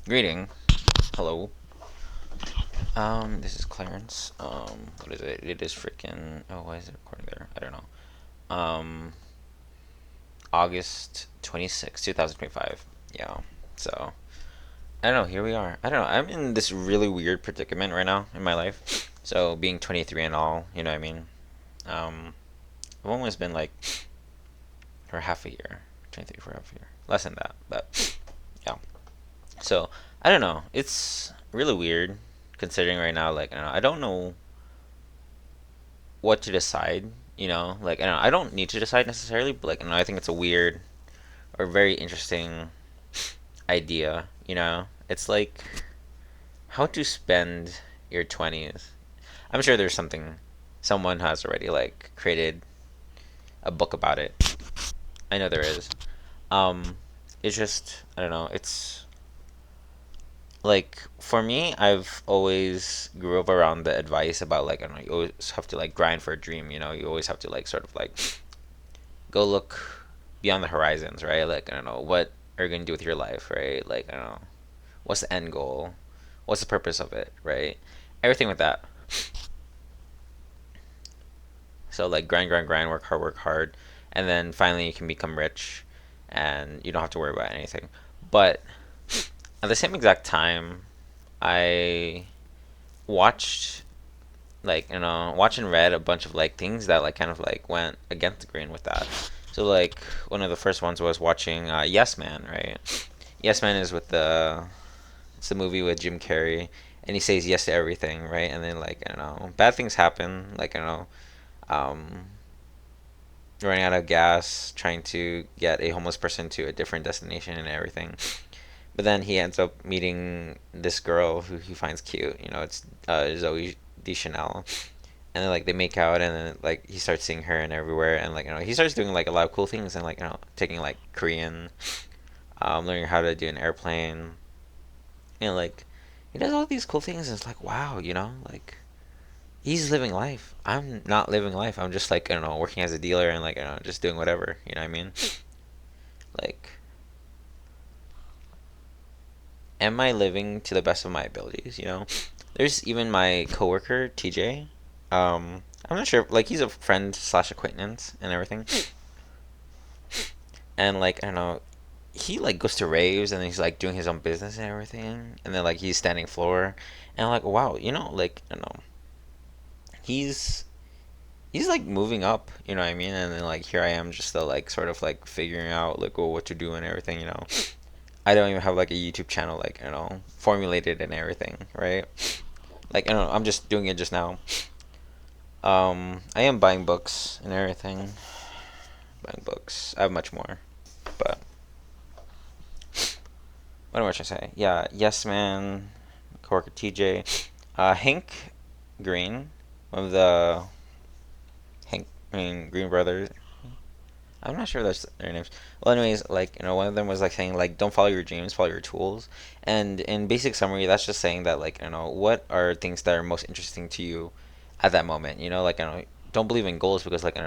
Greeting. Hello. This is Clarence. What is it? It is freaking. Oh, why is it recording there? I don't know. August 26th, 2025. Yeah. So, I don't know. Here we are. I don't know. I'm in this really weird predicament right now in my life. So, being 23 and all, you know what I mean? Um, I've almost been like for half a year. 23 for half a year. Less than that. But, yeah. So, I don't know. It's really weird considering right now, like, I don't know what to decide. Like I don't need to decide necessarily, but like I think it's a weird or very interesting idea. It's like how to spend your 20s. I'm sure there's someone has already like created a book about it. I know there is. Um, it's just I don't know. It's like for me, I've always grew up around the advice about like I don't know. You always have to like grind for a dream. You always have to like sort of like go look beyond the horizons, right? Like, I don't know, what are you going to do with your life, right? Like, I don't know, what's the end goal? What's the purpose of it, right? Everything with that. So, like, grind, grind, grind, work hard, and then finally you can become rich and you don't have to worry about anything. But at the same exact time, I watched, watched and read a bunch of, like, things that, like, kind of, like, went against the grain with that. So, like, one of the first ones was watching Yes Man, right? Yes Man is with it's the movie with Jim Carrey, and he says yes to everything, right? And then like I don't know, bad things happen, like I don't know, um, running out of gas, trying to get a homeless person to a different destination and everything. But then he ends up meeting this girl who he finds cute. It's Zoe Deschanel, and then like they make out, and then like he starts seeing her and everywhere, and like he starts doing like a lot of cool things, and like taking like Korean, learning how to do an airplane, like he does all these cool things, and it's like wow, like he's living life. I'm not living life. I'm just like I don't know, working as a dealer and like I don't know, just doing whatever. You know what I mean? Like, am I living to the best of my abilities? There's even my coworker TJ. I'm not sure. Like, he's a friend slash acquaintance and everything, and like I don't know. He like goes to raves and he's like doing his own business and everything, and then like he's standing floor, and I'm like wow, like I don't know, he's he's like moving up, you know what I mean? And then like here I am just still like sort of like figuring out like what to do and everything. I don't even have like a YouTube channel like, formulated and everything, right? Like I don't know, I'm just doing it just now. I am buying books and everything. Buying books. I have much more. But what am I trying to say? Yeah, Yes Man, Corker TJ. Hank Green, one of the Green brothers. I'm not sure if that's their names. Well, anyways, like one of them was like saying like, don't follow your dreams, follow your tools. And in basic summary, that's just saying that like what are things that are most interesting to you at that moment. Like don't believe in goals because like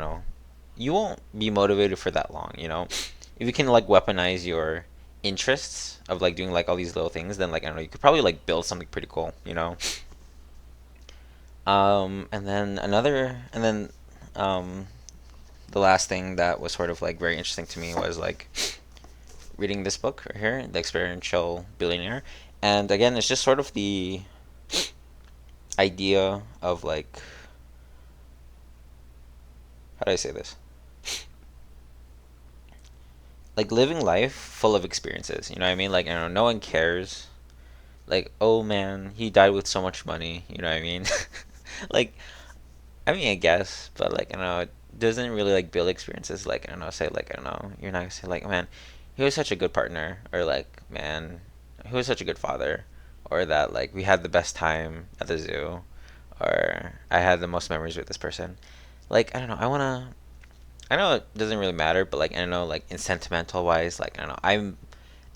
you won't be motivated for that long. If you can like weaponize your interests of like doing like all these little things, then like I don't know, you could probably like build something pretty cool. And then um the last thing that was sort of like very interesting to me was like reading this book right here, The Experiential Billionaire. And again, it's just sort of the idea of like, how do I say this? Like living life full of experiences. You know what I mean? Like, no one cares. Like, oh man, he died with so much money. You know what I mean? Like, I mean, I guess, but like, it doesn't really like build experiences. Like, I don't know, say like, I don't know, you're not gonna say like, man, he was such a good partner, or like, man, he was such a good father, or that like we had the best time at the zoo, or I had the most memories with this person. Like, I don't know, I know it doesn't really matter, but like, I don't know, like in sentimental wise, like, I don't know, I'm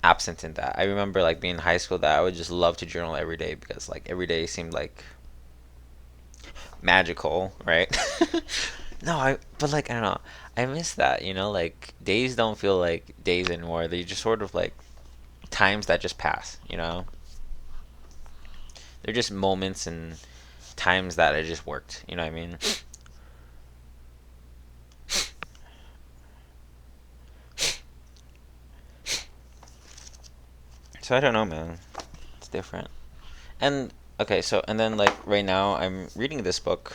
absent in that. I remember like being in high school that I would just love to journal every day because like every day seemed like magical, right? No, but like I don't know. I miss that, like days don't feel like days anymore. They just sort of like times that just pass. They're just moments and times that it just worked. You know what I mean? So I don't know, man. It's different. And okay, so and then like right now I'm reading this book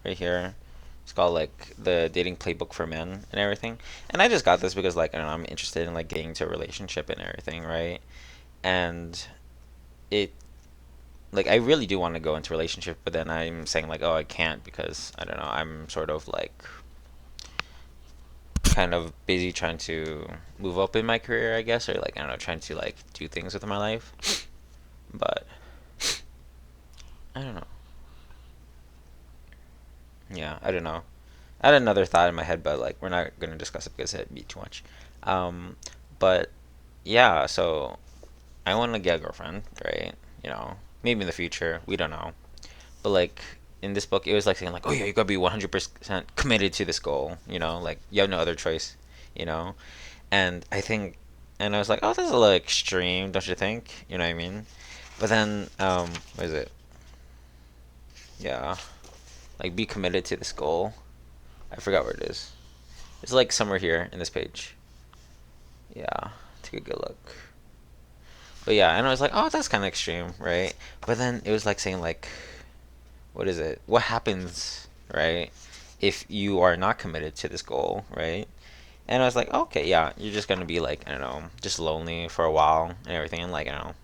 right here. It's called like the dating playbook for men and everything. And I just got this because like I don't know, I'm interested in like getting into a relationship and everything, right? And it like I really do want to go into a relationship, but then I'm saying like, oh, I can't because I don't know, I'm sort of like kind of busy trying to move up in my career, I guess, or like I don't know, trying to like do things with my life. But I don't know. Yeah, I don't know. I had another thought in my head, but like we're not gonna discuss it because it'd be too much. Um, but yeah, so I want to get a girlfriend, right? You know, maybe in the future, we don't know. But like in this book, it was like saying like, oh yeah, you gotta be 100% committed to this goal. You know, like you have no other choice. You know, and I think, and I was like, oh, that's a little extreme, don't you think? You know what I mean? But then, what is it? Yeah, like be committed to this goal. I forgot where it is. It's like somewhere here in this page. Yeah, take a good look. But yeah, and I was like, oh, that's kind of extreme, right? But then it was like saying like, what is it? What happens, right? If you are not committed to this goal, right? And I was like, okay, yeah, you're just gonna be like, I don't know, just lonely for a while and everything, and like, I don't know,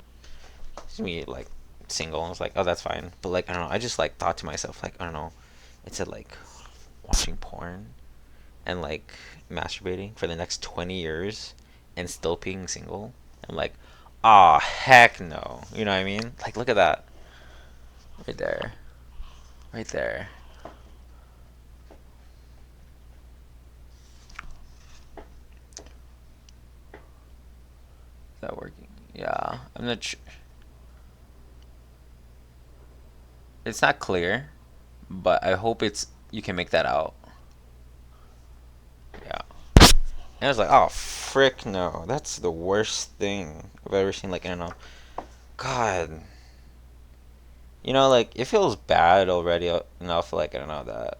just me like single. And I was like, oh, that's fine. But like, I don't know, I just like thought to myself, like, I don't know, it said like watching porn and like masturbating for the next 20 years and still being single. I'm like, ah, heck no. You know what I mean? Like, look at that. Right there. Right there. Is that working? Yeah. I'm not sure. It's not clear, but I hope it's you can make that out. Yeah. And I was like, oh, frick no. That's the worst thing I've ever seen. Like, I don't know. God. You know, like, it feels bad already enough, like, I don't know, that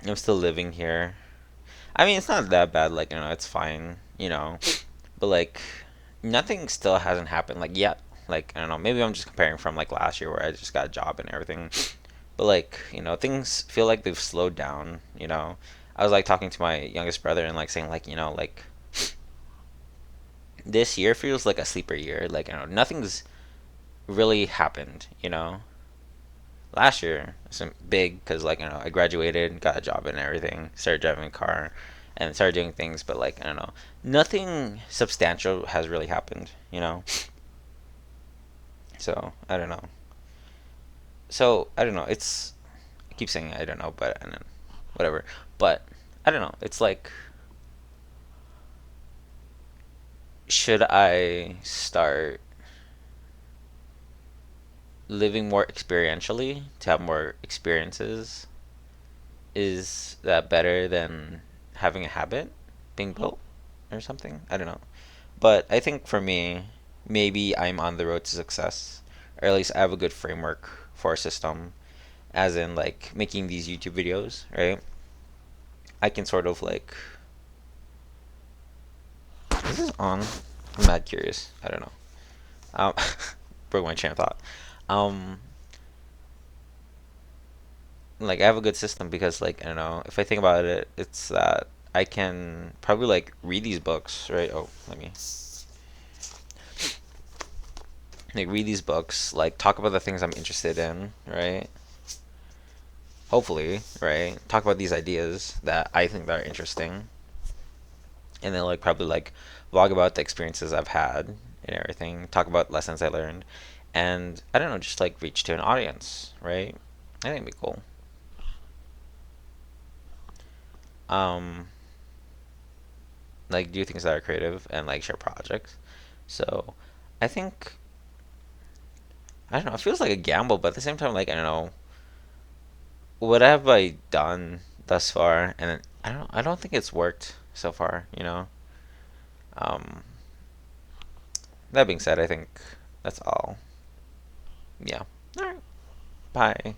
I'm still living here. I mean, it's not that bad. Like, it's fine. But like, nothing still hasn't happened. Like, yet. Like, I don't know. Maybe I'm just comparing from like last year where I just got a job and everything. But like, things feel like they've slowed down. I was like talking to my youngest brother and like saying like, like this year feels like a sleeper year. Like, nothing's really happened. Last year wasn't big because like I graduated, got a job and everything, started driving a car, and started doing things. But like I don't know, nothing substantial has really happened. So I don't know. So I don't know. I keep saying I don't know, but and then whatever. But I don't know. It's like should I start living more experientially to have more experiences? Is that better than having a habit being built or something? I don't know. But I think for me, maybe I'm on the road to success, or at least I have a good framework for a system, as in like making these YouTube videos, right? I can sort of like, is this on? I'm mad curious. I don't know. Um, broke my train of thought. Um, like I have a good system because like I don't know if I think about it, it's that I can probably like read these books, right? Oh, let me like read these books, like talk about the things I'm interested in, right? Hopefully, right? Talk about these ideas that I think that are interesting, and then like probably like vlog about the experiences I've had and everything. Talk about lessons I learned, and I don't know, just like reach to an audience, right? I think it'd be cool. Um, like do things that are creative and like share projects. So, I think I don't know. It feels like a gamble, but at the same time, like I don't know, what have I done thus far? And I don't. I don't think it's worked so far. Um, that being said, I think that's all. Yeah. All right. Bye.